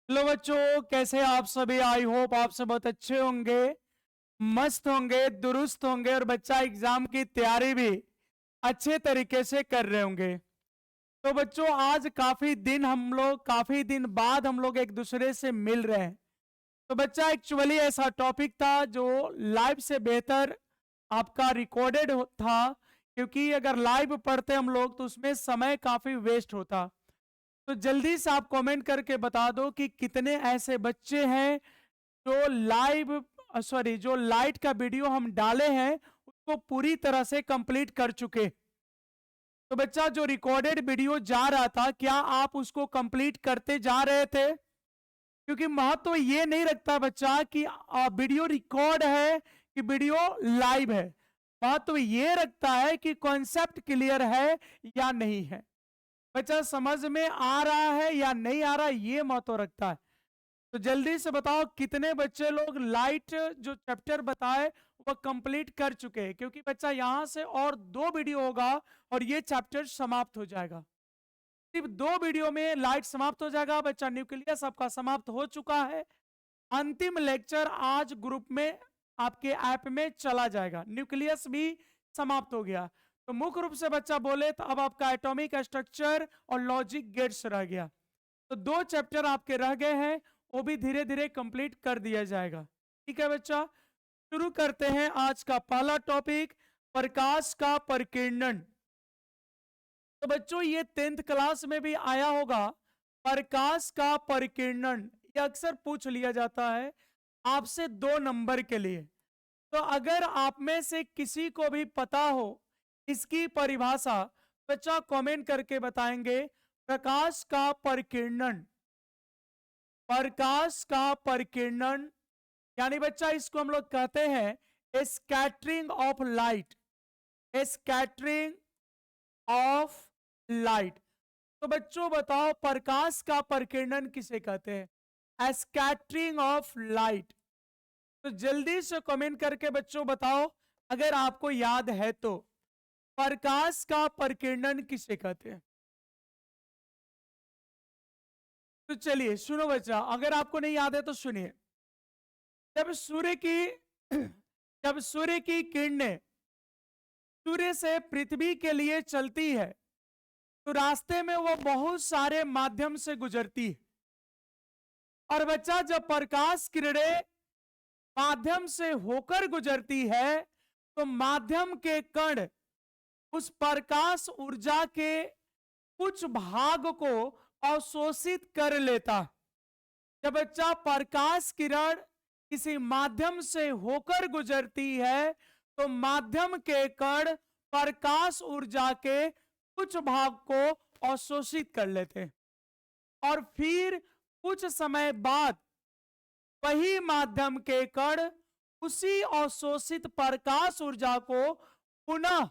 Hello बच्चों, कैसे आप सभी। आई होप आप सब बहुत अच्छे होंगे, मस्त होंगे, दुरुस्त होंगे और बच्चा एग्जाम की तैयारी भी अच्छे तरीके से कर रहे होंगे। तो बच्चों, आज काफी दिन बाद हम लोग एक दूसरे से मिल रहे हैं। तो बच्चा, एक्चुअली ऐसा टॉपिक था जो लाइव से बेहतर आपका रिकॉर्डेड था, क्योंकि अगर लाइव पढ़ते हम लोग तो उसमें समय काफी वेस्ट होता। तो जल्दी से आप कमेंट करके बता दो कि कितने ऐसे बच्चे हैं जो जो लाइट का वीडियो हम डाले हैं उसको पूरी तरह से कंप्लीट कर चुके। तो बच्चा, जो रिकॉर्डेड वीडियो जा रहा था, क्या आप उसको कंप्लीट करते जा रहे थे? क्योंकि महत्व ये नहीं रखता बच्चा कि वीडियो रिकॉर्ड है कि वीडियो लाइव है। महत्व ये रखता है कि कॉन्सेप्ट क्लियर है या नहीं है, बच्चा समझ में आ रहा है या नहीं आ रहा, ये महत्व रखता है। तो जल्दी से बताओ कितने बच्चे लोग लाइट जो चैप्टर बताए वो कंप्लीट कर चुके हैं, क्योंकि बच्चा यहां से और 2 वीडियो होगा और ये चैप्टर समाप्त हो जाएगा। सिर्फ 2 वीडियो में लाइट समाप्त हो जाएगा बच्चा। न्यूक्लियस आपका समाप्त हो चुका है। अंतिम लेक्चर आज ग्रुप में आपके ऐप में चला जाएगा। न्यूक्लियस भी समाप्त हो गया। तो मुख्य रूप से बच्चा बोले तो अब आपका एटॉमिक स्ट्रक्चर और लॉजिक गेट्स रह गया। तो 2 चैप्टर आपके रह गए हैं, वो भी धीरे धीरे कंप्लीट कर दिया जाएगा। ठीक है बच्चा, शुरू करते हैं आज का पहला टॉपिक, प्रकाश का परिकीर्णन। तो बच्चों, ये 10th क्लास में भी आया होगा, प्रकाश का परिकीर्णन। ये अक्सर पूछ लिया जाता है आपसे 2 नंबर के लिए। तो अगर आप में से किसी को भी पता हो इसकी परिभाषा, बच्चा कमेंट करके बताएंगे। प्रकाश का परिकीर्णन, प्रकाश का परिकीर्णन यानी बच्चा इसको हम लोग कहते हैं scattering of light, scattering of light. तो बच्चों बताओ, प्रकाश का परिकीर्णन किसे कहते हैं? Scattering of light. तो जल्दी से कमेंट करके बच्चों बताओ अगर आपको याद है तो, प्रकाश का परिकीर्णन किसे कहते हैं? तो चलिए सुनो बच्चा, अगर आपको नहीं याद है तो सुनिए। जब सूर्य की जब सूर्य की किरणें सूर्य से पृथ्वी के लिए चलती है तो रास्ते में वो बहुत सारे माध्यम से गुजरती है। और बच्चा, जब प्रकाश किरणें माध्यम से होकर गुजरती है तो माध्यम के कण उस प्रकाश ऊर्जा के कुछ भाग को अवशोषित कर लेता है। जब बच्चा प्रकाश किरण किसी माध्यम से होकर गुजरती है तो माध्यम के कण प्रकाश ऊर्जा के कुछ भाग को अवशोषित कर लेते हैं और फिर कुछ समय बाद वही माध्यम के कण उसी अवशोषित प्रकाश ऊर्जा को पुनः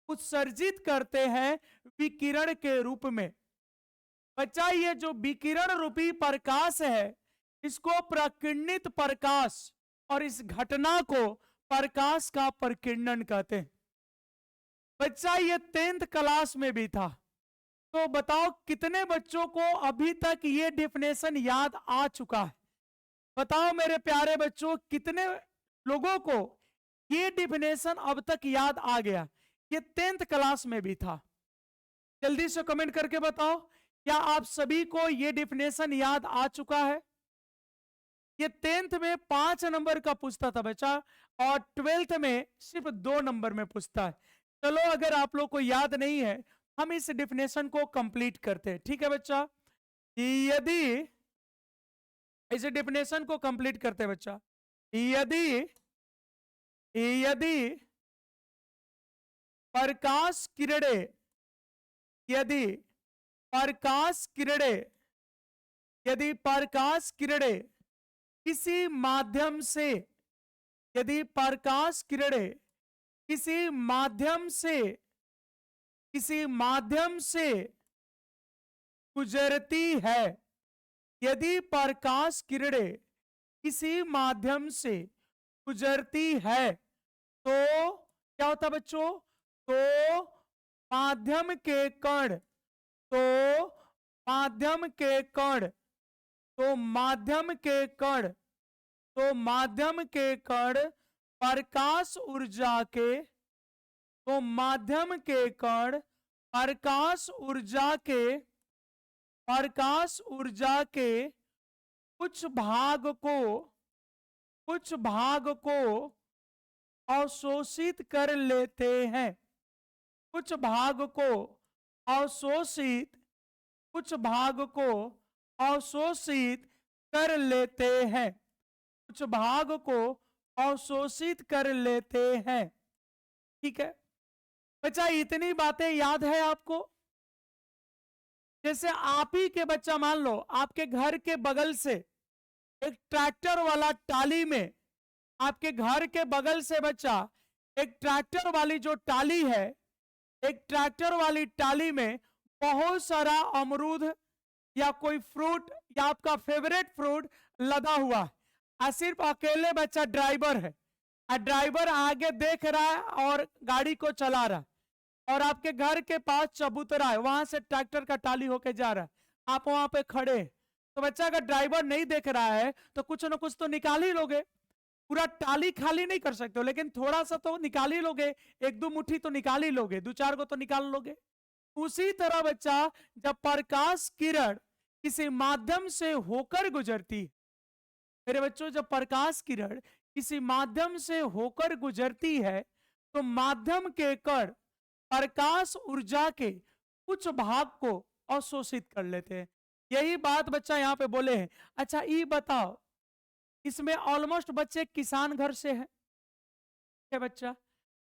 उत्सर्जित करते हैं विकिरण के रूप में। बच्चा, ये जो विकिरण रूपी प्रकाश है इसको प्रकीर्णित प्रकाश और इस घटना को प्रकाश का परिकीर्णन कहते हैं। बच्चा, ये 10th क्लास में भी था। तो बताओ कितने बच्चों को अभी तक ये डेफिनेशन याद आ चुका है? बताओ मेरे प्यारे बच्चों, कितने लोगों को ये डेफिनेशन अब तक याद आ गया? ये 10th क्लास में भी था। जल्दी से कमेंट करके बताओ, क्या आप सभी को ये डेफिनेशन याद आ चुका है? ये 10th में 5 नंबर का पूछता था बच्चा और 12th में सिर्फ 2 नंबर में पूछता है। चलो, अगर आप लोग को याद नहीं है हम इस डेफिनेशन को कंप्लीट करते हैं। ठीक है बच्चा, यदि इस डेफिनेशन को कंप्लीट करते हैं बच्चा। यदि यदि प्रकाश किरणें यदि प्रकाश किरणें यदि प्रकाश किरणें किसी माध्यम से यदि प्रकाश किरणें किसी माध्यम से गुजरती है, यदि प्रकाश किरणें किसी माध्यम से गुजरती है तो क्या होता बच्चों? तो माध्यम के कण तो माध्यम के कण तो माध्यम के कण, तो माध्यम के कण प्रकाश ऊर्जा के, तो माध्यम के कण प्रकाश ऊर्जा के, प्रकाश ऊर्जा के कुछ भाग को, कुछ भाग को अवशोषित कर लेते हैं, कुछ भाग को अवशोषित, कुछ भाग को अवशोषित कर लेते हैं, कुछ भाग को अवशोषित कर लेते हैं। ठीक है बच्चा, इतनी बातें याद है आपको? जैसे आप ही के बच्चा मान लो आपके घर के बगल से एक ट्रैक्टर वाला टाली में, आपके घर के बगल से बच्चा एक ट्रैक्टर वाली जो टाली है, एक ट्रैक्टर वाली टाली में बहुत सारा अमरूद या कोई फ्रूट या आपका फेवरेट फ्रूट लदा हुआ है, सिर्फ अकेले बच्चा ड्राइवर है, ड्राइवर आगे देख रहा है और गाड़ी को चला रहा है, और आपके घर के पास चबूतरा है, वहां से ट्रैक्टर का टाली होके जा रहा है, आप वहां पे खड़े। तो बच्चा अगर ड्राइवर नहीं देख रहा है तो कुछ ना कुछ तो निकाल ही लोगे, पूरा टाली खाली नहीं कर सकते हो, लेकिन थोड़ा सा तो निकाल ही लोगे, एक दो मुट्ठी तो निकाल ही लोगे, दो चार को तो निकाल लोगे। उसी तरह बच्चा जब प्रकाश किरण किसी माध्यम से होकर गुजरती, मेरे बच्चों जब प्रकाश किरण किसी माध्यम से होकर गुजरती है तो माध्यम के कण प्रकाश ऊर्जा के कुछ भाग को अवशोषित कर लेते हैं। यही बात बच्चा यहाँ पे बोले हैं। अच्छा ये बताओ, इसमें ऑलमोस्ट बच्चे किसान घर से है बच्चा,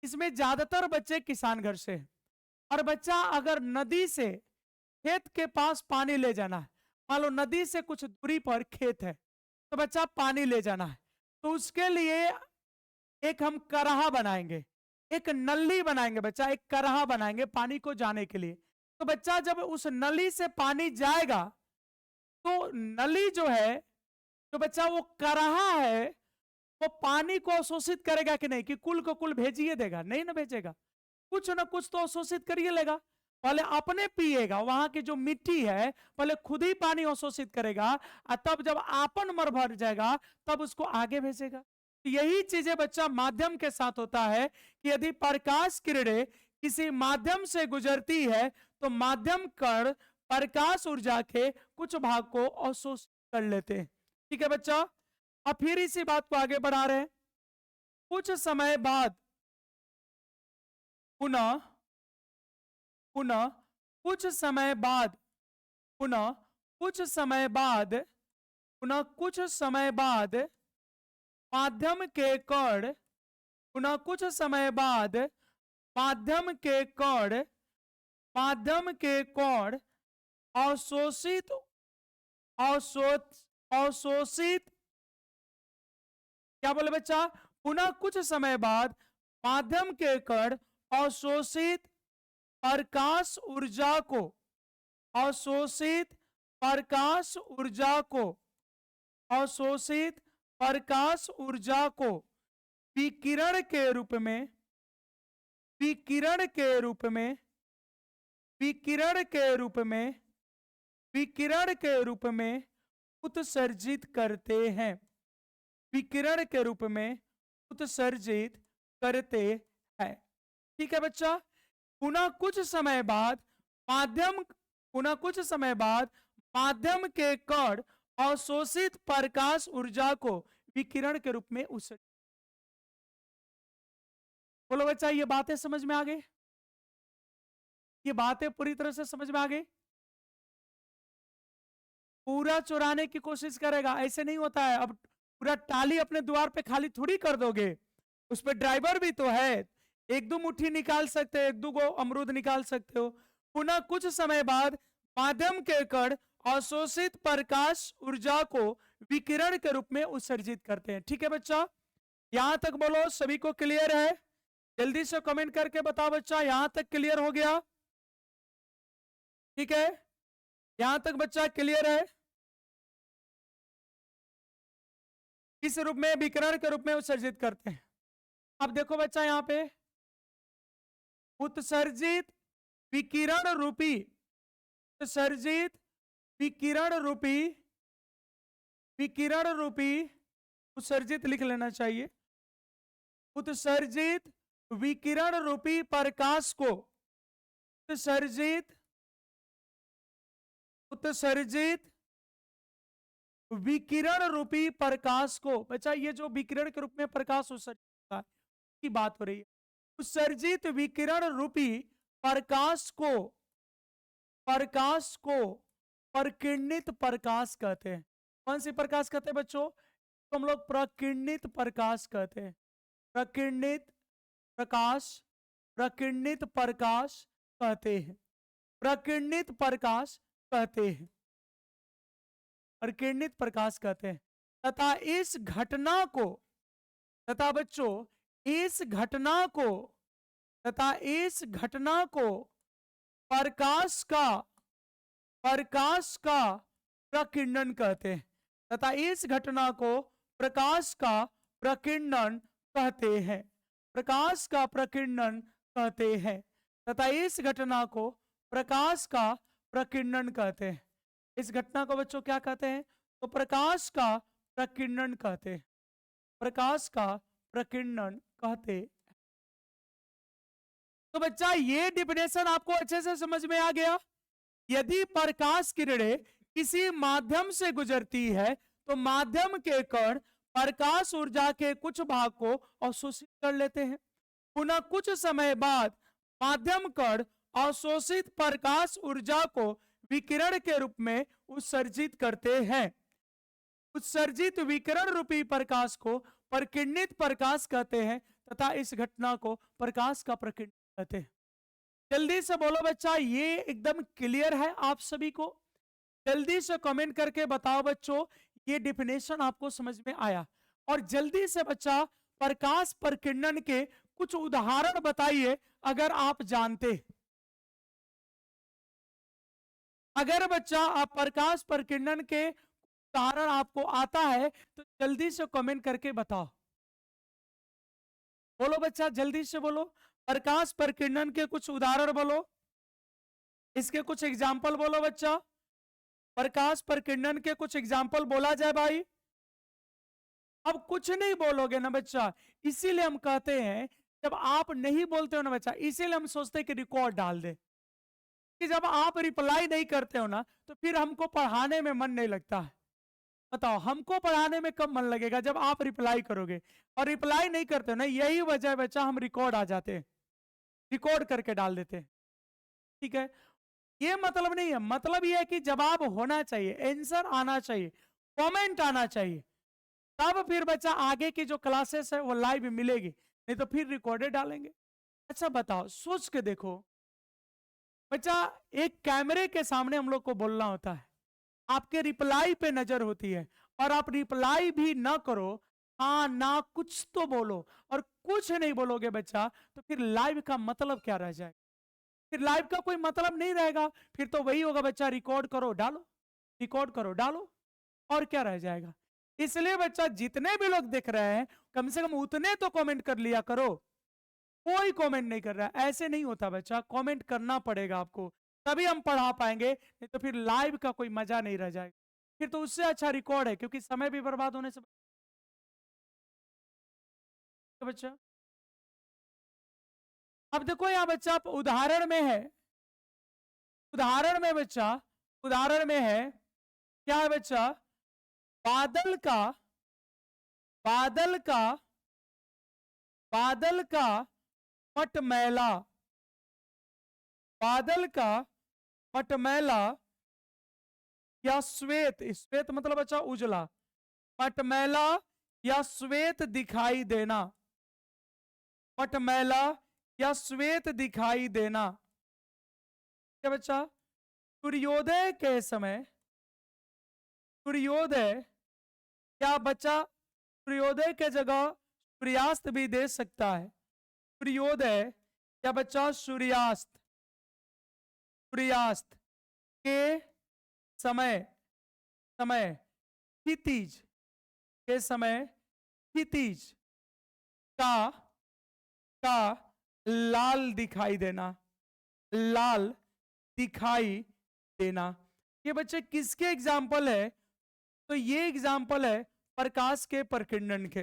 इसमें ज्यादातर बच्चे किसान घर से हैं। और बच्चा अगर नदी से खेत के पास पानी ले जाना है, मान लो नदी से कुछ दूरी पर खेत है, तो बच्चा पानी ले जाना है, तो उसके लिए एक हम कराहा बनाएंगे, एक नली बनाएंगे बच्चा, एक कराहा बनाएंगे पानी को जाने के लिए। तो बच्चा जब उस नली से पानी जाएगा तो नली जो है, तो बच्चा वो कराहा है, वो पानी को अवशोषित करेगा कि नहीं, कि कुल को कुल भेजिए देगा? नहीं ना भेजेगा, कुछ ना कुछ तो अवशोषित करिए लेगा। पहले अपने पिएगा, वहां की जो मिट्टी है पहले खुद ही पानी अवशोषित करेगा, और तब जब आपन मर भर जाएगा तब उसको आगे भेजेगा। यही चीजें बच्चा माध्यम के साथ होता है कि यदि प्रकाश किरणें किसी माध्यम से गुजरती है तो माध्यम कण प्रकाश ऊर्जा के कुछ भाग को अवशोषित कर लेते हैं। ठीक है बच्चा, अब फिर इसी बात को आगे बढ़ा रहे हैं। कुछ समय बाद पुनः पुनः कुछ समय बाद, पुनः कुछ समय बाद, पुनः कुछ समय बाद माध्यम के कण, पुनः कुछ समय बाद माध्यम के कण, माध्यम के कण अवशोषित, अवशोषित, क्या बोले बच्चा? पुनः कुछ समय बाद माध्यम के कण अवशोषित प्रकाश ऊर्जा को, अवशोषित प्रकाश ऊर्जा को, अवशोषित प्रकाश ऊर्जा को विकिरण के रूप में, विकिरण के रूप में, विकिरण के रूप में, विकिरण के रूप में उत्सर्जित करते हैं, विकिरण के रूप में उत्सर्जित करते हैं। ठीक है बच्चा, पुनः कुछ समय बाद माध्यम, पुनः कुछ समय बाद माध्यम के कण अवशोषित प्रकाश ऊर्जा को विकिरण के रूप में उत्सर्जित। बोलो बच्चा, ये बातें समझ में आ गई? ये बातें पूरी तरह से समझ में आ गई? पूरा चुराने की कोशिश करेगा, ऐसे नहीं होता है। अब पूरा टाली अपने द्वार पे खाली थोड़ी कर दोगे, उस पर ड्राइवर भी तो है, एक दो मुट्ठी निकाल सकते हो, एक दो गो अमरूद निकाल सकते हो। पुनः कुछ समय बाद माध्यम के कण अवशोषित प्रकाश ऊर्जा को विकिरण के रूप में उत्सर्जित करते हैं। ठीक है बच्चा, यहां तक बोलो सभी को क्लियर है? जल्दी से कमेंट करके बताओ बच्चा, यहां तक क्लियर हो गया? ठीक है, यहां तक बच्चा क्लियर है? किस रूप में? विकिरण के रूप में उत्सर्जित करते हैं। अब देखो बच्चा, यहां पे उत्सर्जित विकिरण रूपी, उत्सर्जित विकिरण रूपी विकिरण रूपी उत्सर्जित लिख लेना चाहिए, उत्सर्जित विकिरण रूपी प्रकाश को, उत्सर्जित विकिरण रूपी प्रकाश को। बच्चा ये जो विकिरण के रूप में प्रकाश उत्सर्जित होता है की बात हो रही है। उत्सर्जित विकिरण रूपी प्रकाश को प्रकिरणित प्रकाश कहते हैं। कौन सी प्रकाश कहते हैं बच्चों? तो हम लोग प्रकिरणित प्रकाश कहते हैं। प्रकिरणित प्रकाश कहते हैं। प्रकिरणित प्रकाश कहते हैं। प्रकिरणित प्रकाश कहते हैं। तथा इस घटना को, तथा बच्चों इस घटना को प्रकाश का प्रकीर्णन कहते हैं। तथा इस घटना को प्रकाश का प्रकीर्णन कहते हैं। प्रकाश का प्रकीर्णन कहते हैं। तथा इस घटना को प्रकाश का प्रकीर्णन कहते हैं। इस घटना को बच्चों क्या कहते हैं? तो प्रकाश का प्रकीर्णन कहते हैं। प्रकाश का प्रकीर्णन कहते हैं। तो बच्चा ये डिफिनेशन आपको अच्छे से समझ में आ गया। यदि प्रकाश किरणें किसी माध्यम से गुजरती है तो माध्यम के कण प्रकाश ऊर्जा के कुछ भाग को अवशोषित कर लेते हैं। पुनः कुछ समय बाद माध्यम कण अवशोषित प्रकाश ऊर्जा को विकिरण के रूप में उत्सर्जित करते हैं। उत्सर्जित विकिरण रूपी प्रकाश को प्रकीर्णित प्रकाश कहते हैं तथा इस घटना को प्रकाश का प्रकीर्णन कहते हैं। जल्दी से बोलो बच्चा, ये एकदम क्लियर है आप सभी को? जल्दी से कमेंट करके बताओ बच्चों, ये डिफिनेशन आपको समझ में आया? और जल्दी से बच्चा प्रकाश प्रकीर्णन के कुछ उदाहरण बताइए अगर आप जानते। अगर बच्चा आप प्रकाश प्रकीर्णन के उदाहरण आपको आता है तो जल्दी से कमेंट करके बताओ। बोलो बच्चा, जल्दी से बोलो, प्रकाश प्रकीर्णन के कुछ उदाहरण बोलो, इसके कुछ एग्जाम्पल बोलो बच्चा। प्रकाश प्रकीर्णन के कुछ एग्जाम्पल बोला जाए भाई। अब कुछ नहीं बोलोगे ना बच्चा, इसीलिए हम कहते हैं जब आप नहीं बोलते हो ना बच्चा, इसीलिए हम सोचते हैं कि रिकॉर्ड डाल दे, कि जब आप रिप्लाई नहीं करते हो ना तो फिर हमको पढ़ाने में मन नहीं लगता है। बताओ, हमको पढ़ाने में कब मन लगेगा? जब आप रिप्लाई करोगे। और रिप्लाई नहीं करते हो ना, यही वजह है बच्चा हम रिकॉर्ड आ जाते हैं, रिकॉर्ड करके डाल देते हैं। ठीक है, ये मतलब नहीं है, मतलब ये है कि जवाब होना चाहिए, आंसर आना चाहिए, कमेंट आना चाहिए, तब फिर बच्चा आगे की जो क्लासेस है वो लाइव मिलेगी, नहीं तो फिर रिकॉर्डेड डालेंगे। अच्छा बताओ, सोच के देखो बच्चा, एक कैमरे के सामने हम लोग को बोलना होता है, आपके रिप्लाई पे नजर होती है, और आप रिप्लाई भी ना करो, हाँ ना कुछ तो बोलो, और कुछ नहीं बोलोगे बच्चा, तो फिर लाइव का मतलब क्या रह जाएगा? फिर लाइव का कोई मतलब नहीं रहेगा। फिर तो वही होगा बच्चा, रिकॉर्ड करो डालो, रिकॉर्ड करो डालो, और क्या रह जाएगा? इसलिए बच्चा जितने भी लोग देख रहे हैं कम से कम उतने तो कमेंट कर लिया करो। कोई कमेंट नहीं कर रहा है, ऐसे नहीं होता बच्चा, कमेंट करना पड़ेगा आपको, तभी हम पढ़ा पाएंगे, नहीं तो फिर लाइव का कोई मजा नहीं रह जाएगा। फिर तो उससे अच्छा रिकॉर्ड है, क्योंकि समय भी बर्बाद होने से बच्चा। अब देखो यहाँ बच्चा उदाहरण में है, उदाहरण में बच्चा, उदाहरण में है क्या है बच्चा? बादल का, बादल का, बादल का मटमैला, बादल का मटमैला या श्वेत, श्वेत मतलब बच्चा उजला, मटमैला या श्वेत दिखाई देना, मटमैला या श्वेत दिखाई देना। क्या बच्चा? सूर्योदय के समय, सूर्योदय, क्या बच्चा सूर्योदय के जगह सूर्यास्त भी दे सकता है? सूर्योदय या बच्चा सूर्यास्त, सूर्यास्त के समय, समय क्षितिज के समय क्षितिज का लाल दिखाई देना, लाल दिखाई देना। ये बच्चे किसके एग्जाम्पल है? तो ये एग्जाम्पल है प्रकाश के प्रकीर्णन के।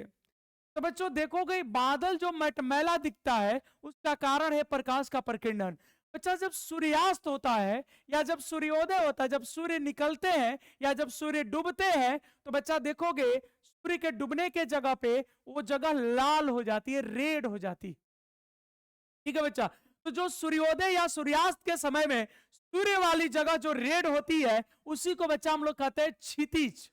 तो बच्चों देखोगे बादल जो मटमैला दिखता है उसका कारण है प्रकाश का प्रकीर्णन। बच्चा जब सूर्यास्त होता है या जब सूर्योदय होता है, जब सूर्य निकलते हैं या जब सूर्य डूबते हैं, तो बच्चा देखोगे सूर्य के डूबने के जगह पे वो जगह लाल हो जाती है, रेड हो जाती है। ठीक है बच्चा। तो जो सूर्योदय या सूर्यास्त के समय में सूर्य वाली जगह जो रेड होती है उसी को बच्चा हम लोग कहते हैं क्षितिज।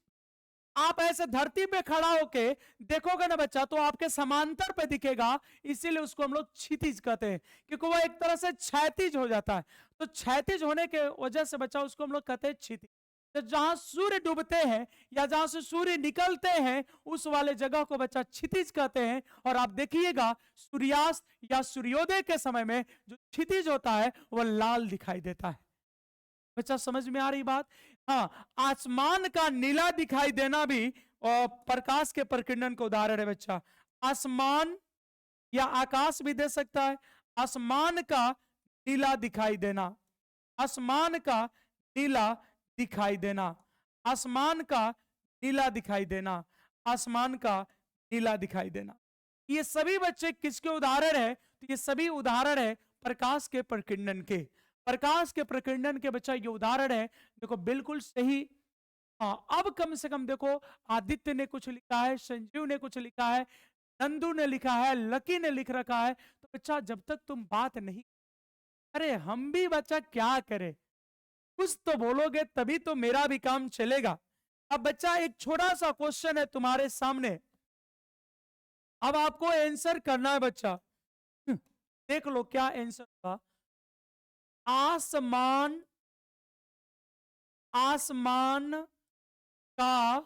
आप ऐसे धरती पे खड़ा होके देखोगे ना बच्चा तो आपके समांतर पे दिखेगा, इसीलिए उसको हम लोग क्षितिज कहते हैं, क्योंकि वो एक तरह से क्षैतिज हो जाता है। तो क्षैतिज होने के वजह से बच्चा उसको हम लोग कहते हैं क्षितिज। तो जहां सूर्य डूबते हैं या जहां से सूर्य निकलते हैं उस वाले जगह को बच्चा क्षितिज कहते हैं। और आप देखिएगा सूर्यास्त या सूर्योदय के समय में जो क्षितिज होता है वह लाल दिखाई देता है। बच्चा समझ में आ रही बात? हाँ, आसमान का नीला दिखाई देना भी प्रकाश के प्रकीर्णन का उदाहरण है बच्चा। आसमान या आकाश भी दे सकता है। आसमान का नीला दिखाई देना, आसमान का नीला दिखाई देना, आसमान का नीला दिखाई देना, आसमान का नीला दिखाई देना। ये सभी बच्चे किसके उदाहरण है? तो ये सभी उदाहरण है प्रकाश के प्रकीर्णन के। प्रकाश के प्रकीर्णन के बच्चा ये उदाहरण है। देखो बिल्कुल सही। हाँ, अब कम से कम देखो आदित्य ने कुछ लिखा है, संजीव ने कुछ लिखा है, नंदू ने लिखा है, लकी ने लिख रखा है। तो बच्चा जब तक तुम बात नहीं, अरे हम भी बच्चा क्या करें, कुछ तो बोलोगे तभी तो मेरा भी काम चलेगा। अब बच्चा एक छोटा सा क्वेश्चन है तुम्हारे सामने, अब आपको आंसर करना है बच्चा। देख लो क्या आंसर होगा। आसमान, आसमान का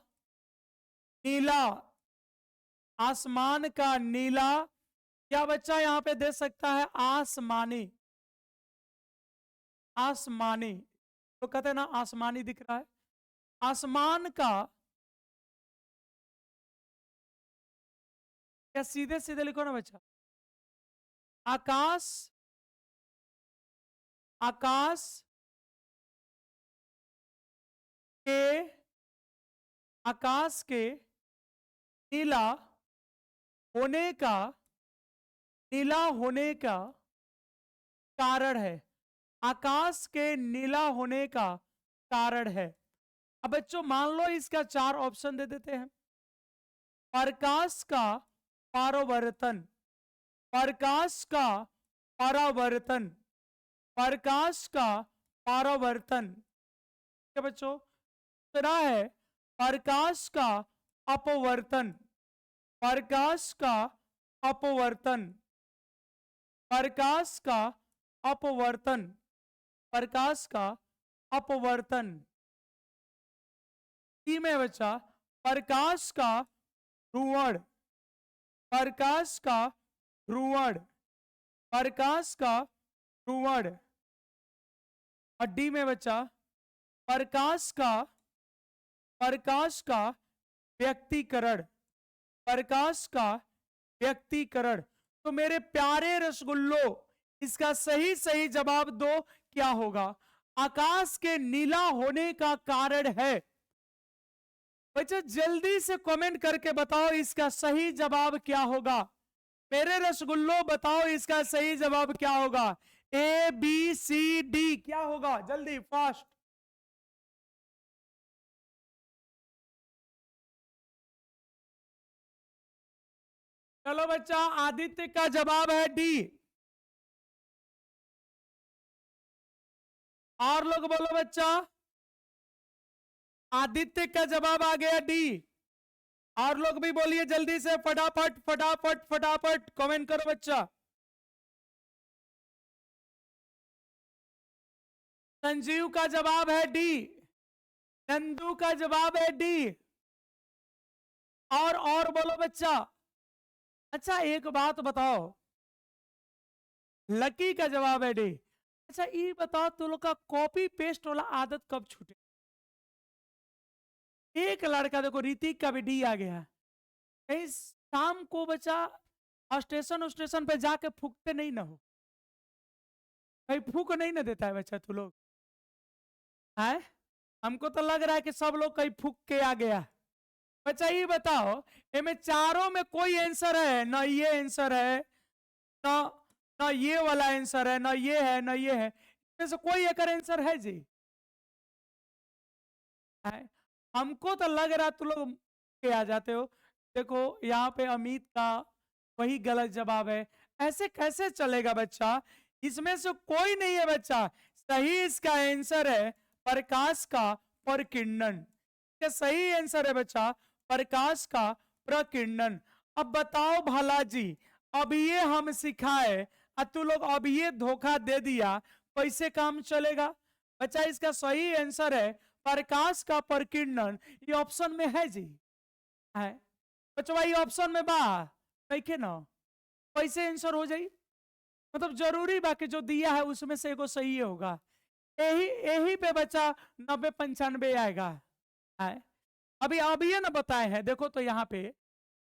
नीला, आसमान का नीला, क्या बच्चा यहां पे दे सकता है? आसमानी, आसमानी। तो कहते हैं ना आसमानी दिख रहा है। आसमान का, क्या सीधे सीधे लिखो ना बच्चा, आकाश, आकाश के, आकाश के नीला होने का, नीला होने का कारण है, आकाश के नीला होने का कारण है। अब बच्चों मान लो इसका 4 ऑप्शन दे देते हैं। प्रकाश का परावर्तन, प्रकाश का परावर्तन, प्रकाश का परावर्तन। क्या बच्चों? दूसरा है प्रकाश का अपवर्तन, प्रकाश का अपवर्तन, प्रकाश का अपवर्तन, प्रकाश का अपवर्तन। में बच्चा प्रकाश का ध्रुवण, प्रकाश का ध्रुवण, प्रकाश का ध्रुवण। और डी में बच्चा प्रकाश का, प्रकाश का व्यक्तीकरण, प्रकाश का व्यक्तीकरण। तो मेरे प्यारे रसगुल्लो इसका सही सही जवाब दो, क्या होगा? आकाश के नीला होने का कारण है। बच्चा जल्दी से कमेंट करके बताओ इसका सही जवाब क्या होगा। मेरे रसगुल्लो बताओ इसका सही जवाब क्या होगा। ए बी सी डी क्या होगा? जल्दी फास्ट। चलो बच्चा आदित्य का जवाब है डी। और लोग बोलो बच्चा। आदित्य का जवाब आ गया डी। और लोग भी बोलिए जल्दी से, फटाफट फटाफट फटाफट कमेंट करो बच्चा। संजीव का जवाब है डी, नंदू का जवाब है डी। और बोलो बच्चा। अच्छा एक बात बताओ, लकी का जवाब है डी। अच्छा ये बताओ तुम लोग का कॉपी पेस्ट वाला आदत कब छूटे? एक लड़का देखो ऋतिक का भी डी आ गया। कहीं शाम को बच्चा स्टेशन स्टेशन पे जाके फूकते नहीं ना हो? भाई फूक नहीं ना देता है बच्चा तू लोग है? हमको तो लग रहा है कि सब लोग कहीं फूक के आ गया। बच्चा ये बताओ, इनमें चारों में कोई आंसर है? ना ये आंसर है, ना ना ये वाला आंसर है, ना ये है, ना ये है। इसमें से कोई एक आंसर है जी? है? हमको तो लग रहा तुम लोग के आ जाते हो। देखो यहाँ पे अमित का वही गलत जवाब है। ऐसे कैसे चलेगा बच्चा? इसमें से कोई नहीं है बच्चा। सही इसका आंसर है प्रकाश का प्रकीर्णन। ये सही आंसर है बच्चा, प्रकाश का प्रकीर्णन। अब बताओ भला जी, अब ये हम सिखाए और तू लोग अब ये धोखा दे दिया, कैसे काम चलेगा? बच्चा इसका सही आंसर है प्रकाश का प्रकीर्णन। ये ऑप्शन में है जी, है बच्चा, ये ऑप्शन में बा देखे ना, कैसे आंसर हो जाई? मतलब जरूरी बा कि जो दिया है उसमें से एगो सही होगा। यही यही पे बच्चा 90-95 आएगा। है अभी ये ना बताए हैं, देखो तो यहाँ पे।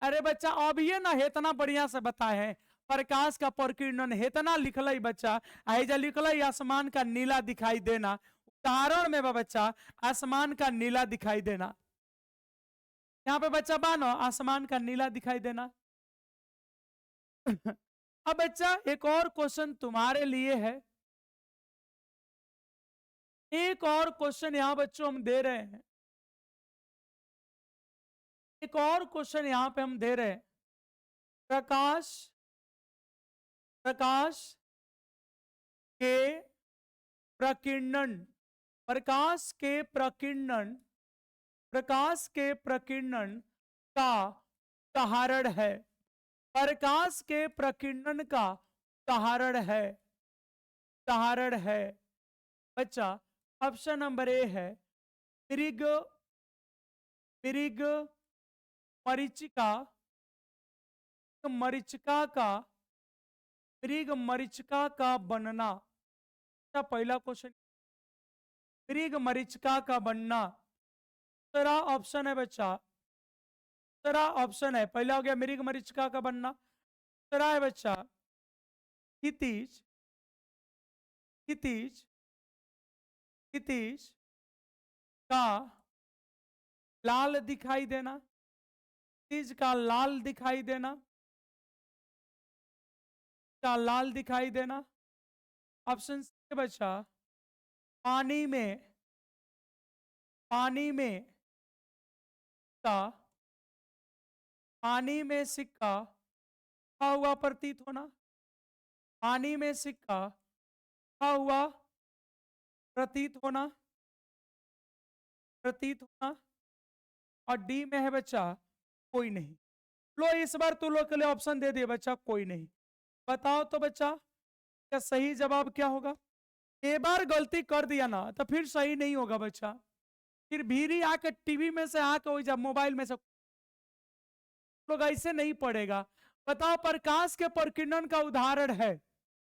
अरे बच्चा अभी ये ना इतना बढ़िया से बताए हैं प्रकाश का प्रकीर्णन, इतना लिखल बच्चा। आइजा लिखल आसमान का नीला दिखाई देना, उदाहरण में बा बच्चा आसमान का नीला दिखाई देना। यहाँ पे बच्चा बानो आसमान का नीला दिखाई देना। अब बच्चा एक और क्वेश्चन तुम्हारे लिए है। एक और क्वेश्चन यहां बच्चों हम दे रहे हैं। एक और क्वेश्चन यहां पे हम दे रहे हैं। प्रकाश प्रकाश के प्रकीर्णन, प्रकाश के प्रकीर्णन, प्रकाश के प्रकीर्णन का उदाहरण है। प्रकाश के प्रकीर्णन का उदाहरण है, उदाहरण है बच्चा। ऑप्शन नंबर ए है मृग, मृग मरीचिका, मरीचिका का, मृग मरीचिका का बनना। अच्छा पहला क्वेश्चन, मृग मरीचिका का बनना। दूसरा ऑप्शन है बच्चा, दूसरा ऑप्शन है, पहला हो गया मृग मरीचिका का बनना। दूसरा है बच्चा क्षितिज, क्षितिज, क्षितिज का लाल दिखाई देना, क्षितिज का लाल दिखाई देना, का लाल दिखाई देना। ऑप्शन सी बच्चा पानी में, पानी में का, पानी में सिक्का हुआ प्रतीत होना, पानी में सिक्का हुआ प्रतीत होना, प्रतीत होना। और डी में है बच्चा कोई नहीं। लो इस बार तू लोग के लिए ऑप्शन दे दिए बच्चा, कोई नहीं। बताओ तो बच्चा क्या सही जवाब क्या होगा? एक बार गलती कर दिया ना तो फिर सही नहीं होगा बच्चा। फिर भीरी आके टीवी में से आके जब मोबाइल में से लोग ऐसे नहीं पड़ेगा। बताओ प्रकाश के प्रकीर्णन का उदाहरण है,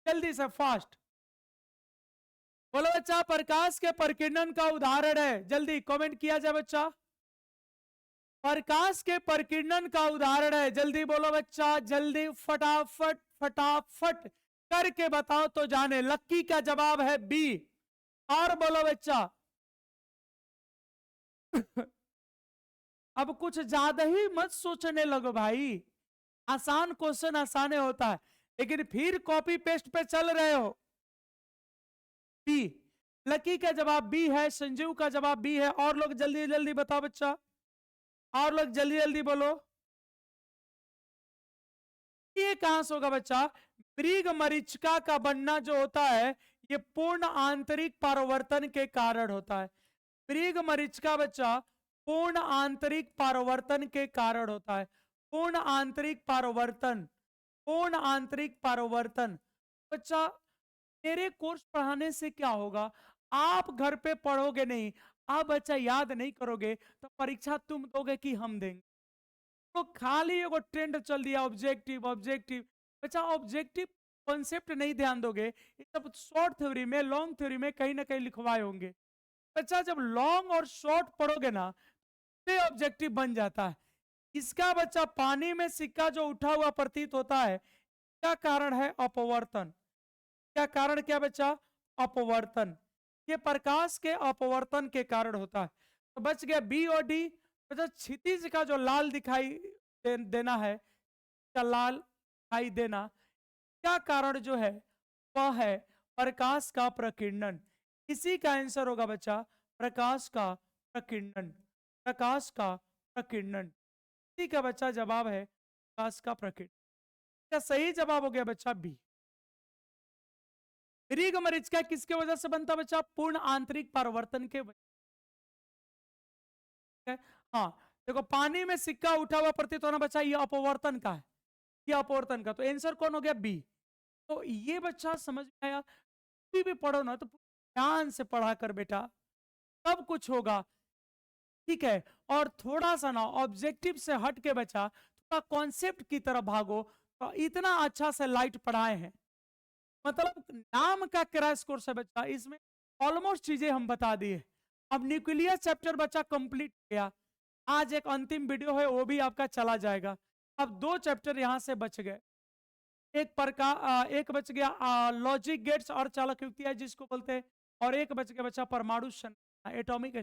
जल्दी से फास्ट बोलो बच्चा। प्रकाश के प्रकीर्णन का उदाहरण है, जल्दी कमेंट किया जाए बच्चा। प्रकाश के प्रकीर्णन का उदाहरण है, जल्दी बोलो बच्चा, जल्दी फटाफट फटाफट करके बताओ तो जाने। लक्की का जवाब है बी। और बोलो बच्चा। अब कुछ ज्यादा ही मत सोचने लगो भाई, आसान क्वेश्चन आसाने होता है, लेकिन फिर कॉपी पेस्ट पे चल रहे हो। बी, लकी का जवाब बी है, संजीव का जवाब बी है। और लोग जल्दी जल्दी बताओ बच्चा, और लोग जल्दी जल्दी बोलो। ये कहां से होगा बच्चा? मृग मरीचिका का बनना जो होता है ये पूर्ण आंतरिक परिवर्तन के कारण होता है। मृग मरीचिका बच्चा पूर्ण आंतरिक परिवर्तन के कारण होता है। पूर्ण आंतरिक परिवर्तन, पूर्ण आंतरिक परिवर्तन। बच्चा मेरे कोर्स पढ़ाने से क्या होगा? आप घर पे पढ़ोगे नहीं, आप बच्चा याद नहीं करोगे तो परीक्षा तुम दोगे कि हम देंगे? तो खाली एगो ट्रेंड चल दिया ऑब्जेक्टिव ऑब्जेक्टिव। बच्चा ऑब्जेक्टिव कॉन्सेप्ट नहीं ध्यान दोगे, ये सब शॉर्ट थ्योरी में लॉन्ग थ्योरी में कहीं ना कहीं लिखवाए होंगे। बच्चा जब लॉन्ग और शॉर्ट पढ़ोगे ना तो ऑब्जेक्टिव बन जाता है। इसका बच्चा पानी में सिक्का जो उठा हुआ प्रतीत होता है, क्या कारण है? अपवर्तन। क्या कारण क्या बच्चा? अपवर्तन। ये प्रकाश के अपवर्तन के कारण होता है। तो बच गया बी और डी। बचा क्षितिज का जो लाल दिखाई देना है, लाल दिखाई देना, क्या कारण जो है वह है प्रकाश का प्रकीर्णन। इसी का आंसर होगा बच्चा प्रकाश का प्रकीर्णन, प्रकाश का प्रकीर्णन। इसी का बच्चा जवाब है प्रकाश का प्रकीर्णन। इसका सही जवाब हो गया बच्चा बी। मृग मरीचिका किसके वजह से बनता बच्चा? पूर्ण आंतरिक परिवर्तन के वजह। हाँ देखो, पानी में सिक्का उठा हुआ प्रतीत होना बच्चा, ये अपवर्तन का है, ये अपवर्तन का। तो आंसर कौन हो गया? बी। तो ये बच्चा समझ में आया। भी पढ़ो ना तो ध्यान से पढ़ा कर बेटा, सब कुछ होगा, ठीक है। और थोड़ा सा ना ऑब्जेक्टिव से हट के बच्चा थोड़ा कॉन्सेप्ट की तरफ भागो। तो इतना अच्छा से लाइट पढ़ाए हैं, मतलब नाम का क्रैश कोर्स है बच्चा, इसमें ऑलमोस्ट चीजें हम बता दिए। अब न्यूक्लियस चैप्टर बच्चा कंप्लीट हो गया। आज एक अंतिम वीडियो है, वो भी आपका चला जाएगा। अब 2 चैप्टर यहां से बच गए। एक बच गया लॉजिक गेट्स और चालक युक्तियां जिसको बोलते हैं, और एक बच गया बच्चा परमाणु एटॉमिक।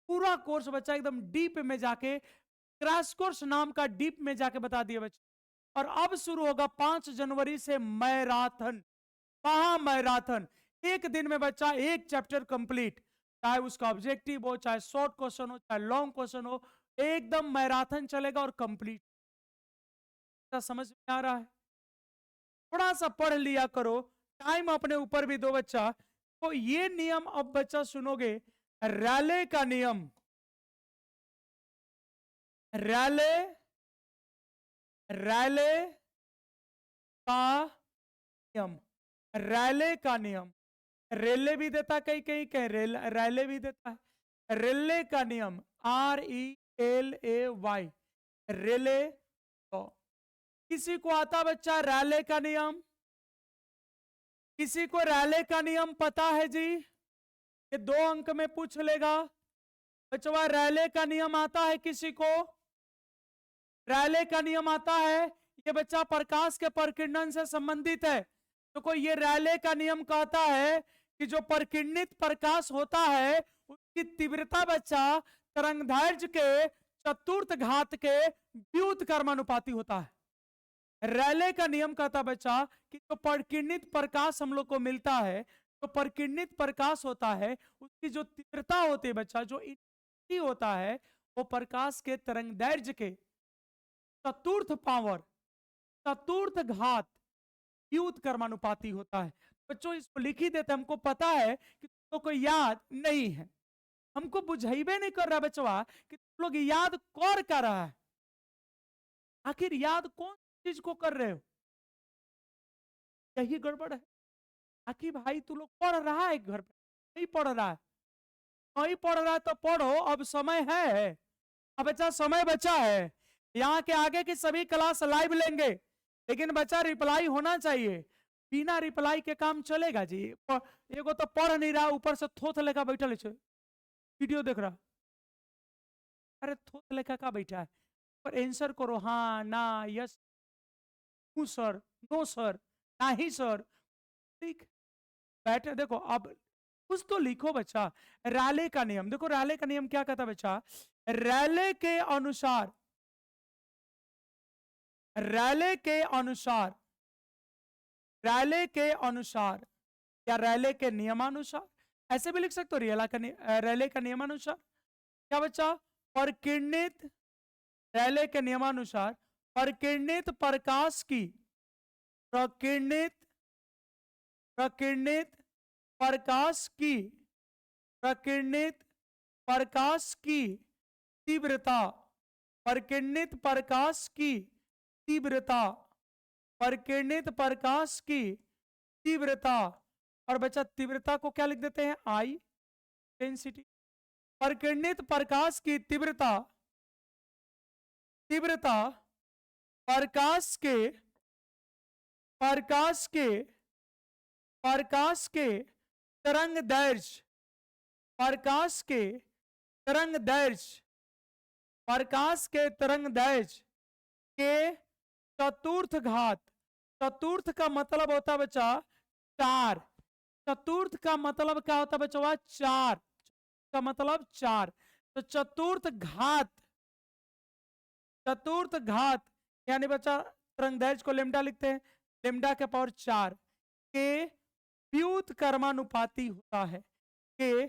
पूरा कोर्स बच्चा एकदम डीप में जाके, क्रैश कोर्स नाम का डीप में जाके बता दिया बच्चा। और अब शुरू होगा 5 जनवरी से मैराथन, महा मैराथन। एक दिन में बच्चा एक चैप्टर कंप्लीट, चाहे उसका ऑब्जेक्टिव हो, चाहे शॉर्ट क्वेश्चन हो, चाहे लॉन्ग क्वेश्चन हो, एकदम मैराथन चलेगा और कंप्लीट। समझ में आ रहा है? थोड़ा सा पढ़ लिया करो, टाइम अपने ऊपर भी दो बच्चा। तो ये नियम अब बच्चा सुनोगे, रैले का नियम, रैले रैले का नियम, रैले का नियम। रेले भी देता कहीं कहीं, कहीं रैले भी देता है। रेले का नियम, RELAY, रेले। तो किसी को आता बच्चा रैले का नियम? किसी को रैले का नियम पता है जी? ये 2 अंक में पूछ लेगा बच्चा। रैले का नियम आता है किसी को? रैले का नियम आता है? ये बच्चा प्रकाश के प्रकीर्णन से संबंधित है। तो कोई ये रैले का नियम कहता है कि जो प्रकीर्णित प्रकाश होता है उसकी तीव्रता बच्चा तरंगदैर्घ्य के चतुर्थ घात के व्युत कर्मानुपाती होता है। रैले का नियम कहता बच्चा कि जो प्रकीर्णित प्रकाश हम लोग को मिलता है, जो प्रकीर्णित प्रकाश होता है, उसकी जो तीव्रता होती है बच्चा, जो इंटेंसिटी होता है, वो प्रकाश के तरंगदैर्घ्य के चतुर्थ पावर, चतुर्थ घात व्युत कर्मानुपाती होता है। बच्चों इसको लिख ही देते, हमको पता है कि तुम लोग को याद नहीं है, हमको बुझाइबे नहीं कर रहा बच्चा कि तुम लोग याद कौन कर रहा है। आखिर याद कौन चीज को कर रहे हो? यही गड़बड़ है। आखिर भाई तू लोग पढ़ रहा है घर पे, नहीं पढ़ रहा है? नहीं पढ़ रहा है तो पढ़ो, अब समय है। अब बच्चा समय बचा है। यहाँ के आगे की सभी क्लास लाइव लेंगे, लेकिन बच्चा रिप्लाई होना चाहिए। बिना रिप्लाई के काम चलेगा जी? एगो तो पढ़ नहीं रहा, ऊपर से थोथ लेखा बैठा ले, वीडियो देख रहा। अरे थोथ लेखा का बैठा है? पर आंसर करो, हाँ ना, यस, सर, नो सर, नहीं सर। ठीक बैठे, देखो अब कुछ तो लिखो बच्चा। रैले का नियम देखो, रैले का नियम क्या कहता बच्चा? रैले के अनुसार, रैले के अनुसार, रैले के अनुसार या रैले के नियमानुसार, ऐसे भी लिख सकते हो, रैले का नियमानुसार क्या बच्चा? प्रकीर्णित, रैले के नियमानुसार प्रकीर्णित प्रकाश की, प्रकीर्णित, प्रकीर्णित प्रकाश की, प्रकीर्णित प्रकाश की तीव्रता, प्रकीर्णित प्रकाश की तीव्रता, प्रकीर्णित प्रकाश की तीव्रता। और बच्चा तीव्रता को क्या लिख देते हैं? I, intensity. प्रकीर्णित प्रकाश की तीव्रता, तीव्रता प्रकाश के, प्रकाश के, प्रकाश के तरंग दैर्घ्य, प्रकाश के तरंग दैर्घ्य, प्रकाश के तरंग दैर्घ्य के चतुर्थ घात। चतुर्थ का मतलब होता है बच्चा 4, चतुर्थ का मतलब क्या होता है बच्चों? चार का मतलब चार। तो चतुर्थ घात, चतुर्थ घात यानी बच्चा तरंगदैर्घ्य को लेमडा लिखते हैं, लेमडा के पावर 4 के व्युत्क्रमानुपाती होता है, के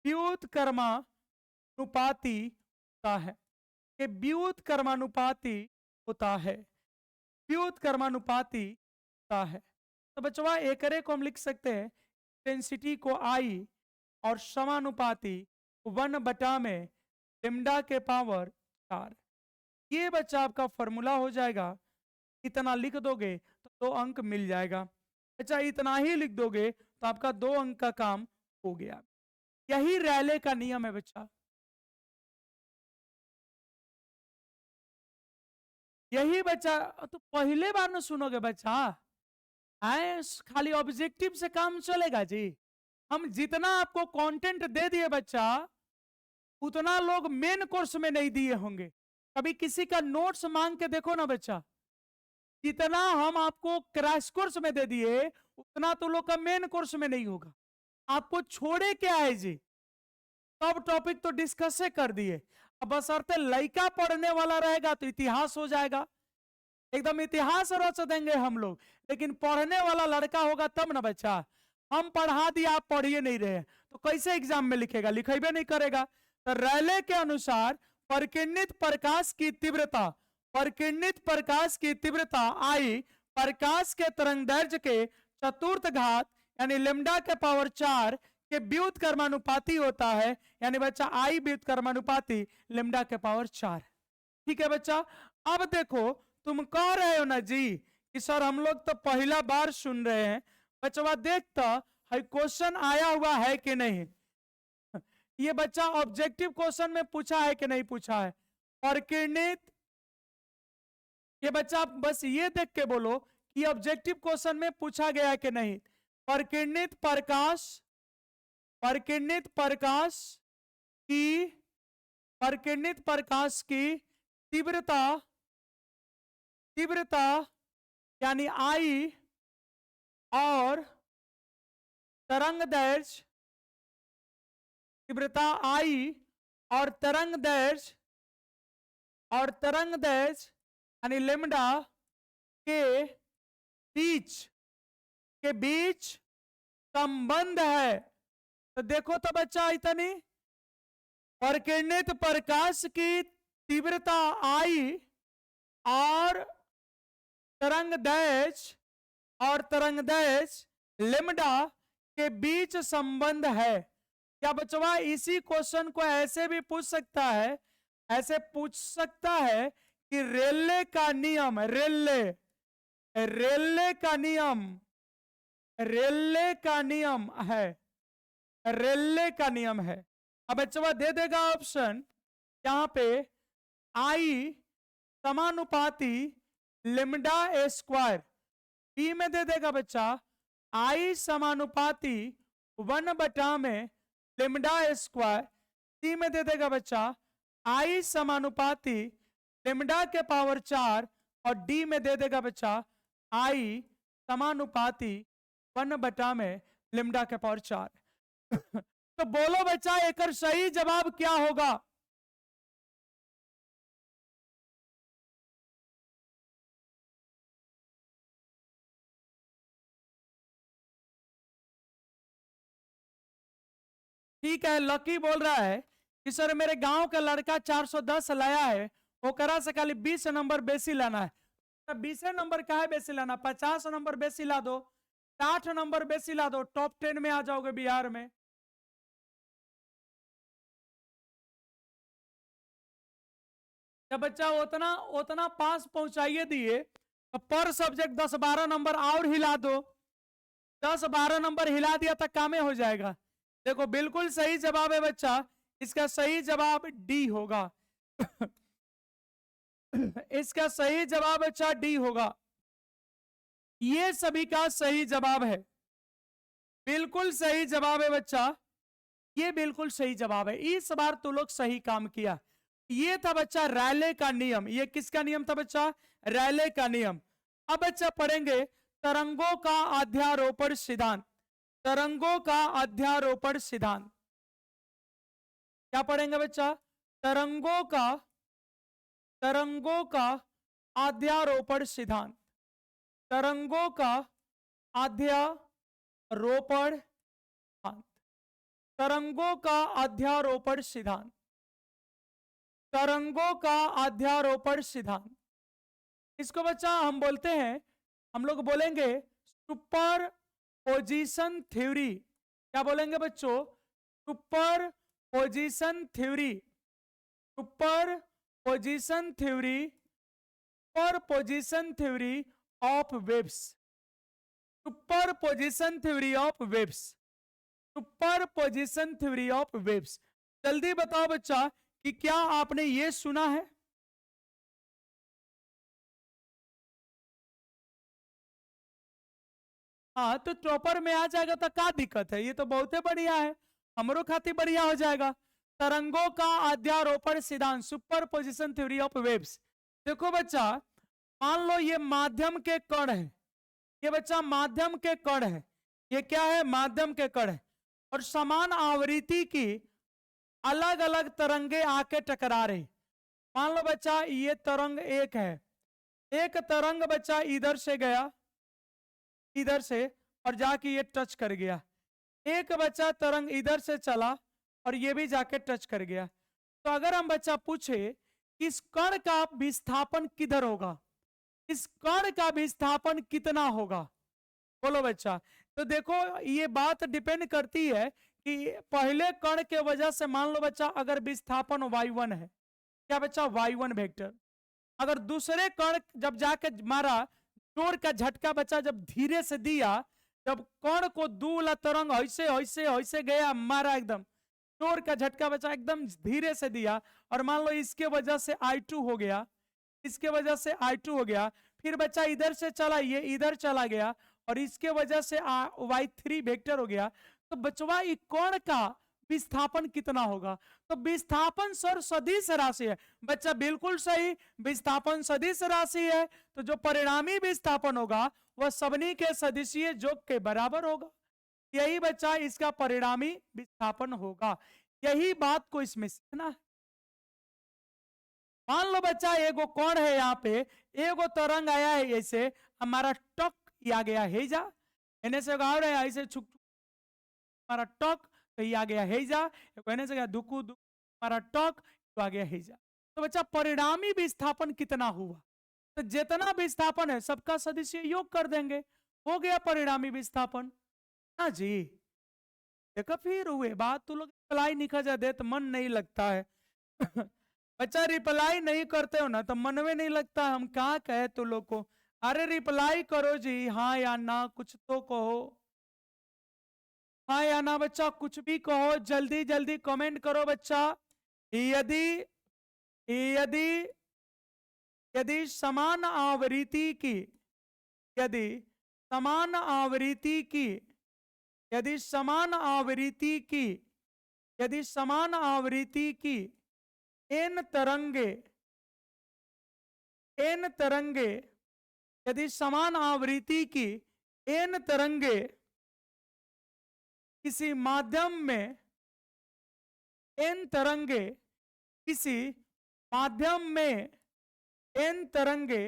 व्युत्क्रमानुपाती होता है, के व्युत्क्रमानुपाती होता है, व्युत्क्रमानुपाती होता है। तो बच्चों एकरे को हम लिख सकते हैं इंटेंसिटी को आई और समानुपाती 1 में लेमडा के पावर 4। ये बच्चा आपका फॉर्मूला हो जाएगा। इतना लिख दोगे तो 2 अंक मिल जाएगा। अच्छा इतना ही लिख दोगे तो आपका 2 अंक का काम हो गया। यही रैले का नियम है बच्चा, यही बच्चा। तो पहले बार ना सुनोगे बच्चा, आए खाली ऑब्जेक्टिव से काम चलेगा जी? हम जितना आपको कंटेंट दे दिए बच्चा, उतना लोग मेन कोर्स में नहीं दिए होंगे। कभी किसी का नोट्स मांग के देखो ना बच्चा, जितना हम आपको क्रैश कोर्स में दे दिए उतना तो लोग का मेन कोर्स में नहीं होगा। आपको छोड़े क्या है जी? सब टॉपिक तो डिस्कस कर दिए। अब बशर्ते लड़का पढ़ने वाला रहेगा तो इतिहास हो जाएगा, एकदम इतिहास रच देंगे हम लोग। लेकिन पढ़ने वाला लड़का होगा तब ना बच्चा। हम पढ़ा दिया, आप पढ़िए नहीं रहे तो कैसे एग्जाम में लिखेगा? लिखेबे नहीं करेगा। तो रैले के अनुसार परिकिरणित प्रकाश की तीव्रता, परिकिरणित प्रकाश की तीव्रता आई प्रकाश के तरंगदैर्घ्य के चतुर्थ घात यानी लेमडा के पावर 4 के व्युत्क्रमानुपाती होता है। यानी बच्चा आई व्युत्क्रमानुपाती लेमडा के पावर 4। ठीक है बच्चा। अब देखो तुम कह रहे हो ना जी कि सर हम लोग तो पहला बार सुन रहे हैं। बच्चा देखता है क्वेश्चन आया हुआ है कि नहीं। ये बच्चा ऑब्जेक्टिव क्वेश्चन में पूछा है कि नहीं पूछा है? परिकिरणित, ये बच्चा बस ये देख के बोलो कि ऑब्जेक्टिव क्वेश्चन में पूछा गया है कि नहीं। परिकिरणित प्रकाश, परिकिरणित प्रकाश की, परिकिरणित प्रकाश की तीव्रता, तीव्रता यानी आई और तरंगदैर्घ्य, तीव्रता आई और तरंगदैर्घ्य, और तरंगदैर्घ्य यानी लेमडा के बीच, के बीच संबंध है। तो देखो तो बच्चा इतनी परिकिरणित प्रकाश की तीव्रता आई और तरंगदैर्घ्य, और तरंगदैर्घ्य लेमडा के बीच संबंध है। क्या बच्चों इसी क्वेश्चन को ऐसे भी पूछ सकता है, ऐसे पूछ सकता है कि रेले का नियम, रेले, रेले का नियम, रेले का नियम है, रेले का नियम है। अब बच्चों दे देगा ऑप्शन यहां पे आई समानुपाती लेमडा ए स्क्वायर, बी में दे देगा बच्चा आई समानुपाती 1 में लेमडा ए स्क्वायर, सी में दे देगा बच्चा आई समानुपाती लेमडा के पावर 4 और डी में दे देगा बच्चा आई समानुपाती 1 में लेमडा के पावर 4। तो बोलो बच्चा एक सही जवाब क्या होगा? ठीक है, लकी बोल रहा है कि सर मेरे गांव का लड़का 410 लाया है, वो करा से खाली 20 नंबर बेसी लाना है। तो 20 नंबर का है बेसी लाना, 50 नंबर बेसी ला दो, 60 नंबर बेसी ला दो, टॉप 10 में आ जाओगे बिहार में। जब बच्चा उतना उतना पास पहुंचाइए दिए तो पर सब्जेक्ट 10-12 नंबर और हिला दो, 10-12 नंबर हिला दिया तक कामे हो जाएगा। देखो बिल्कुल सही जवाब है बच्चा, इसका सही जवाब डी होगा। इसका सही जवाब बच्चा डी होगा। ये सभी का सही जवाब है, बिल्कुल सही जवाब है बच्चा, ये बिल्कुल सही जवाब है। इस बार तो लोग सही काम किया। ये था बच्चा रैले का नियम। ये किसका नियम था बच्चा? रैले का नियम। अब बच्चा पढ़ेंगे तरंगों का अध्यारोपण सिद्धांत। तरंगों का अध्यारोपण सिद्धांत। क्या पढ़ेंगे बच्चा? तरंगों का अध्यारोपण सिद्धांत। तरंगों का अध्यारोपण सिद्धांत। तरंगों का अध्यारोपण सिद्धांत। तरंगों का अध्यारोपण सिद्धांत। इसको बच्चा हम बोलते हैं, हम लोग बोलेंगे सुपर पोजीशन थ्योरी। क्या बोलेंगे बच्चों? Super position theory. Super position theory. Super position theory of waves. Super position theory of waves. Super position theory of waves. जल्दी बताओ बच्चा कि क्या आपने ये सुना है? हाँ, तो टॉपर में आ जाएगा तो क्या दिक्कत है? ये तो बहुत ही बढ़िया है, हमरो खातिर बढ़िया हो जाएगा। तरंगों का अध्यारोपण सिद्धांत, super position theory of waves. देखो बच्चा, मान लो ये माध्यम के कण है। ये बच्चा माध्यम के कण है। ये क्या है? माध्यम के कण है। और समान आवृत्ति की अलग अलग तरंगे आके टकरा रही। मान लो बच्चा ये तरंग एक है, एक तरंग बच्चा इधर से गया, इधर से, और जाके ये टच कर गया। एक बच्चा तरंग इधर से चला और ये भी जाके टच कर गया। तो अगर हम बच्चा पूछे इस कण का विस्थापन किधर होगा, इस कण का विस्थापन कितना होगा, बोलो बच्चा। तो देखो ये बात डिपेंड करती है कि पहले कण के वजह से, मान लो बच्चा अगर विस्थापन y1 है, क्या बच्चा? y1 vector. अगर दूसरे कण जब जाके मारा, जोर का झटका बच्चा जब धीरे से दिया, जब कण को दूला तरंग ऐसे ऐसे ऐसे गया, मारा एकदम जोर का झटका बच्चा एकदम धीरे से दिया, और मान लो इसके वजह से I2 हो गया, इसके वजह से I2 हो गया। फिर बच्चा इधर से चला, ये इधर चला गया, और इसके वजह से y3 वेक्टर हो गया। तो बचवा इस कण का विस्थापन कितना होगा? तो विस्थापन सर सदिश राशि है बच्चा, बिल्कुल सही, विस्थापन सदिश राशि है। तो जो परिणामी विस्थापन होगा वह सबनी के सदिशीय योग के बराबर होगा। यही बच्चा इसका परिणामी विस्थापन होगा। यही बात को इसमें सीखना है। मान लो बच्चा एगो कण है, यहाँ पे एगो तरंग आया है, ऐसे हमारा टक आ गया है जा, एने से गाँव रहे ऐसे छुक हमारा टक तो ये आ गया है जा, कहने से दुकू दुकू हमारा टक तो आ गया है जा। तो बच्चा परिणामी विस्थापन कितना हुआ? तो जितना विस्थापन है सबका सदिश योग कर देंगे, हो गया परिणामी विस्थापन। हाँ जी, देखो फिर हुए बात। तू लोग रिप्लाई नहीं कर दे तो मन नहीं लगता है बच्चा रिप्लाई नहीं करते हो ना तो मन में नहीं लगता। हम क्या कहे तू लोग को? अरे रिप्लाई करो जी, हाँ या ना, कुछ तो कहो। हाँ या ना बच्चा, कुछ भी कहो, जल्दी जल्दी कमेंट करो बच्चा। यदि यदि यदि समान आवृत्ति की, यदि समान आवृत्ति की, यदि समान आवृत्ति की, यदि समान आवृत्ति की एन तरंगे, एन तरंगे, यदि समान आवृत्ति की एन तरंगे किसी माध्यम में, एन तरंगे किसी माध्यम में, एन तरंगे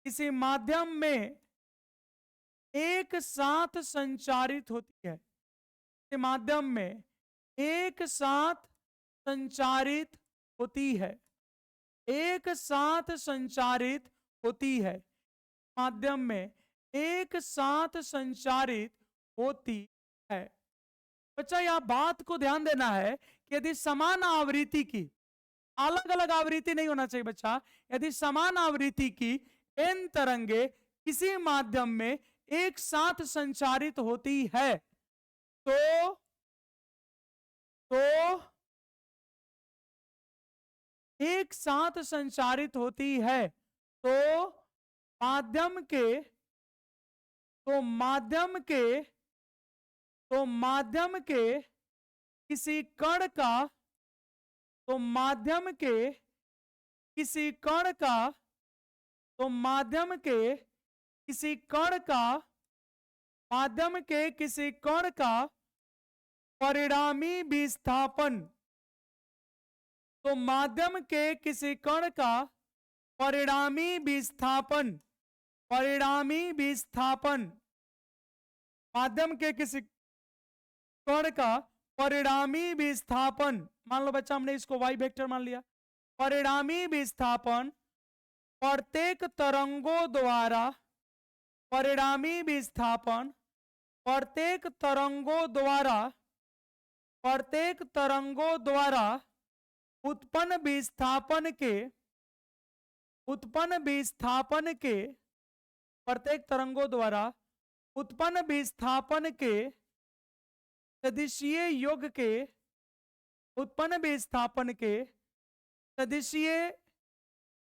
किसी माध्यम में एक साथ संचारित होती है, के माध्यम में एक साथ संचारित होती है, एक साथ संचारित होती है, माध्यम में एक साथ संचारित होती है। बच्चा यह बात को ध्यान देना है कि यदि समान आवृत्ति की, अलग अलग आवृत्ति नहीं होना चाहिए बच्चा, यदि समान आवृत्ति की एन तरंगे किसी माध्यम में एक साथ संचारित होती है तो एक साथ संचारित होती है तो माध्यम के, तो माध्यम के, तो माध्यम के किसी कण का, तो माध्यम के किसी कण का, तो माध्यम के किसी कण का, माध्यम के किसी कण का परिणामी विस्थापन। तो माध्यम के किसी कण का परिणामी विस्थापन, परिणामी विस्थापन, माध्यम के किसी कण का परिणामी विस्थापन, मान लो बच्चा हमने इसको y वेक्टर मान लिया, परिणामी विस्थापन प्रत्येक तरंगों द्वारा, परिणामी विस्थापन प्रत्येक तरंगों द्वारा, प्रत्येक तरंगों द्वारा उत्पन्न विस्थापन के, उत्पन्न विस्थापन के, प्रत्येक तरंगों द्वारा उत्पन्न विस्थापन के सदिशीय योग के, उत्पन्न विस्थापन के सदिशीय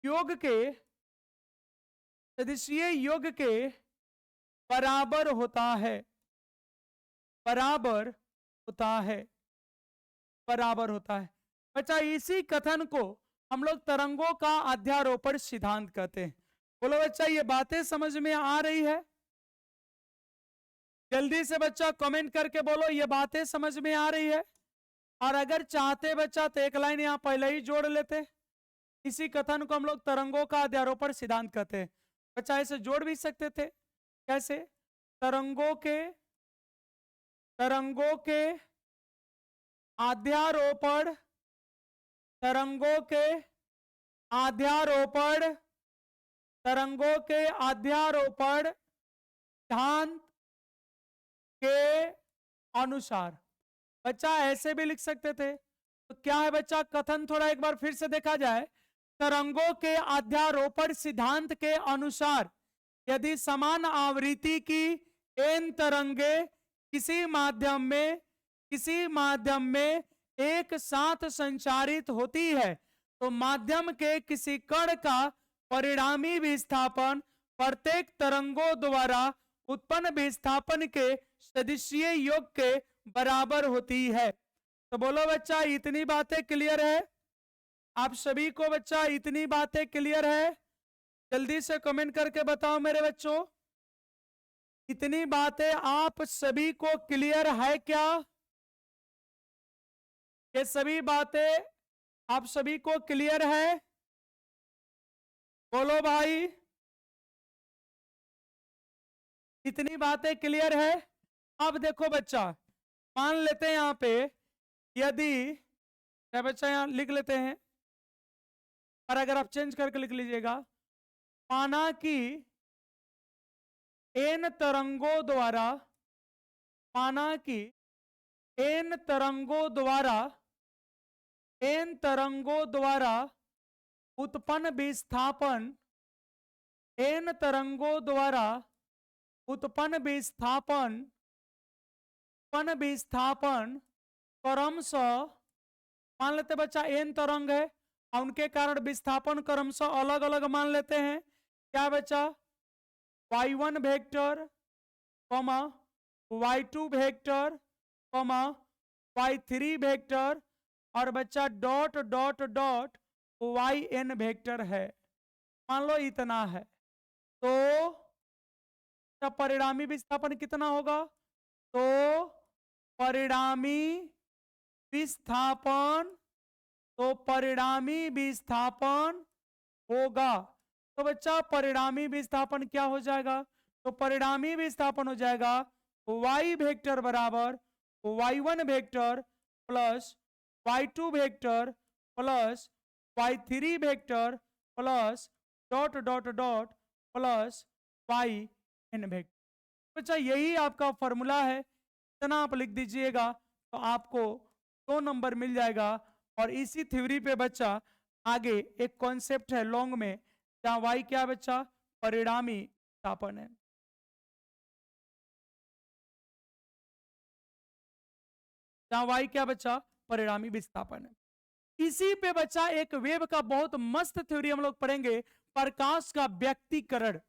योग के, सदिशीय योग के बराबर होता है, बराबर होता है, बराबर होता है। बच्चा इसी कथन को हम लोग तरंगों का अध्यारोपण सिद्धांत कहते हैं। बोलो बच्चा ये बातें समझ में आ रही है? जल्दी से बच्चा कमेंट करके बोलो ये बातें समझ में आ रही है। और अगर चाहते बच्चा तो एक लाइन यहां पहले ही जोड़ लेते। इसी कथन को हम लोग तरंगों का अध्यारोपण सिद्धांत कहते हैं। बच्चा ऐसे जोड़ भी सकते थे, कैसे? तरंगों के, तरंगों के अध्यारोपण, तरंगों के अध्यारोपण, तरंगों के अध्यारोपण सिद्धांत के अनुसार। बच्चा ऐसे भी लिख सकते थे। तो क्या है बच्चा कथन, थोड़ा एक बार फिर से देखा जाए। तरंगों के अध्यारोपण सिद्धांत के अनुसार यदि समान आवृत्ति की n तरंगे किसी माध्यम में, किसी माध्यम में एक साथ संचारित होती है तो माध्यम के किसी कण का परिणामी विस्थापन प्रत्येक तरंगों द्वारा उत्पन्न विस्थापन के सदिशीय योग के बराबर होती है। तो बोलो बच्चा इतनी बातें क्लियर है? आप सभी को बच्चा इतनी बातें क्लियर है? जल्दी से कमेंट करके बताओ मेरे बच्चों, इतनी बातें आप सभी को क्लियर है क्या? ये सभी बातें आप सभी को क्लियर है? बोलो भाई, इतनी बातें क्लियर है? अब देखो बच्चा, मान लेते हैं यहां पे, यदि क्या बच्चा यहां लिख लेते हैं, और अगर आप चेंज करके लिख लीजिएगा, माना कि n तरंगों द्वारा, माना कि n तरंगों द्वारा, n तरंगों द्वारा उत्पन्न विस्थापन, n तरंगों द्वारा उत्पन्न विस्थापन, उत्पन्न विस्थापन क्रमशः, मान लेते बच्चा n तरंग है और उनके कारण विस्थापन क्रमशः अलग अलग मान लेते हैं। क्या बच्चा? y1 vector, y2 vector, y3 vector, और बच्चा dot dot dot yn vector है। मान लो इतना है, तो परिणामी विस्थापन कितना होगा? तो परिणामी विस्थापन, तो परिणामी विस्थापन होगा। तो बच्चा परिणामी विस्थापन क्या हो जाएगा? तो परिणामी विस्थापन हो जाएगा y वेक्टर बराबर y1 vector plus y2 vector plus y3 vector plus dot dot dot plus yn vector. बच्चा यही आपका फॉर्मूला है, इतना आप लिख दीजिएगा तो आपको 2 नंबर मिल जाएगा। और इसी थ्योरी पे बच्चा आगे एक कॉन्सेप्ट है लॉन्ग में, जहां y क्या बच्चा? परिणामी विस्थापन है। जहां y क्या बच्चा? परिणामी विस्थापन है। इसी पे बच्चा एक वेव का बहुत मस्त थ्योरी हम लोग पढ़ेंगे, प्रकाश का व्यक्तीकरण।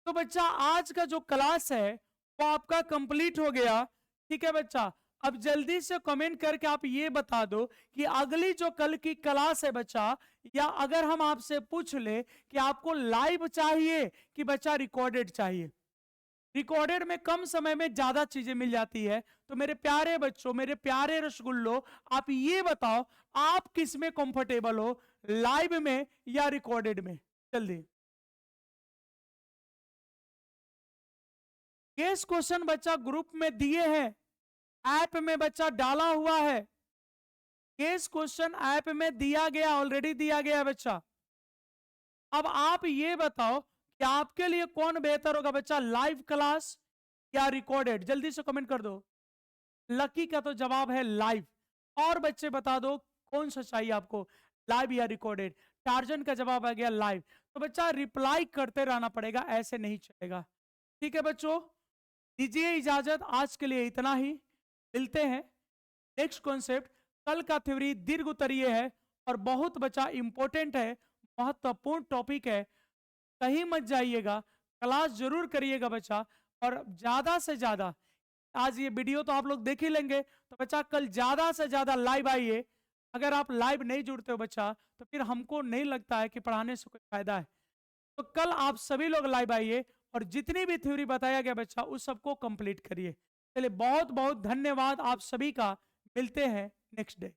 तो बच्चा आज का जो क्लास है वो आपका कंप्लीट हो गया, ठीक है बच्चा? अब जल्दी से कमेंट करके आप ये बता दो कि अगली जो कल की क्लास है बच्चा, या अगर हम आपसे पूछ ले कि आपको लाइव चाहिए कि बच्चा रिकॉर्डेड चाहिए? रिकॉर्डेड में कम समय में ज्यादा चीजें मिल जाती है। तो मेरे प्यारे बच्चों, मेरे प्यारे रसगुल्लो, आप ये बताओ आप किस में कंफर्टेबल हो, लाइव में या रिकॉर्डेड में? जल्दी। केस क्वेश्चन बच्चा ग्रुप में दिए हैं, ऐप में बच्चा डाला हुआ है। केस क्वेश्चन ऐप में दिया गया, ऑलरेडी दिया गया है बच्चा। अब आप ये बताओ कि आपके लिए कौन बेहतर होगा बच्चा, लाइव क्लास या रिकॉर्डेड? जल्दी से कमेंट कर दो। लकी का तो जवाब है लाइव। और बच्चे बता दो कौन सा चाहिए आपको, लाइव या रिकॉर्डेड? टार्जन का जवाब आ गया लाइव। तो बच्चा रिप्लाई करते रहना पड़ेगा, ऐसे नहीं चलेगा। ठीक है बच्चों, दीजिए इजाजत, आज के लिए इतना ही। मिलते हैं नेक्स्ट कॉन्सेप्ट। कल का थ्योरी दीर्घ उत्तरीय है और बहुत बच्चा इंपॉर्टेंट है, महत्वपूर्ण टॉपिक है। कहीं मत जाइएगा, क्लास जरूर करिएगा बच्चा। और ज्यादा से ज्यादा, आज ये वीडियो तो आप लोग देख ही लेंगे, तो बच्चा कल ज्यादा से ज्यादा लाइव आइए। अगर आप लाइव नहीं जुड़ते हो बच्चा, तो फिर हमको नहीं लगता है कि पढ़ाने से कोई फायदा है। तो कल आप सभी लोग लाइव आइए और जितनी भी थ्योरी बताया गया बच्चा उस सबको कंप्लीट करिए। चलिए, बहुत बहुत धन्यवाद आप सभी का। मिलते हैं नेक्स्ट डे।